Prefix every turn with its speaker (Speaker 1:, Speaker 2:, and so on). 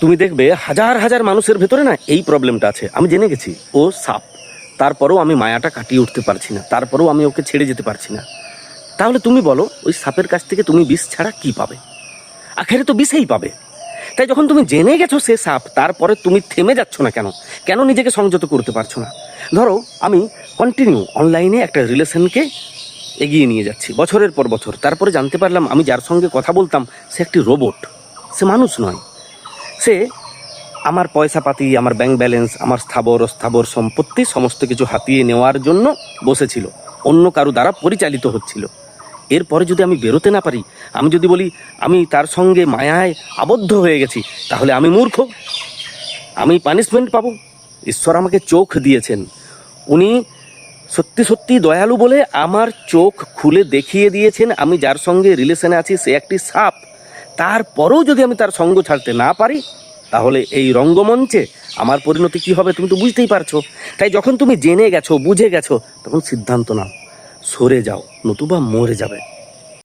Speaker 1: তুমি দেখবে হাজার হাজার মানুষের ভেতরে না এই প্রবলেমটা আছে। আমি জেনে গেছি ও সাপ, তারপরেও আমি মায়াটা কাটিয়ে উঠতে পারছি না, তারপরেও আমি ওকে ছেড়ে যেতে পারছি না। তাহলে তুমি বলো, ওই সাপের কাছ থেকে তুমি বিষ ছাড়া কি পাবে? আখেরে তো বিষেই পাবে। তাই যখন তুমি জেনে গেছো সে সাপ, তারপরে তুমি থেমে যাচ্ছ না কেন? কেন নিজেকে সংযত করতে পারছো না? ধরো আমি কন্টিনিউ অনলাইনে একটা রিলেশনকে এগিয়ে নিয়ে যাচ্ছি বছরের পর বছর, তারপরে জানতে পারলাম আমি যার সঙ্গে কথা বলতাম সে একটি রোবট, সে মানুষ নয়। সে আমার পয়সাপাতি, আমার ব্যাংক ব্যালেন্স, আমার স্থাবর অস্থাবর সম্পত্তি সমস্ত কিছু হাতিয়ে নেওয়ার জন্য বসেছিল, অন্য কারো দ্বারা পরিচালিত হচ্ছিল। এরপরে যদি আমি বেরোতে না পারি, আমি যদি বলি আমি তার সঙ্গে মায়ায় আবদ্ধ হয়ে গেছি, তাহলে আমি মূর্খ, আমি পানিশমেন্ট পাবো। ঈশ্বর আমাকে চোখ দিয়েছেন, উনি সত্যি সত্যি দয়ালু বলে আমার চোখ খুলে দেখিয়ে দিয়েছেন আমি যার সঙ্গে রিলেশনে আছি সে একটি সাপ। তারপরেও যদি আমি তার সঙ্গ ছাড়তে না পারি, তাহলে এই রঙ্গমঞ্চে আমার পরিণতি কি হবে তুমি তো বুঝতেই পারছো। তাই যখন তুমি জেনে গেছো, বুঝে গেছো, তখন সিদ্ধান্ত নাও, সরে যাও, নতুবা মরে যাবে।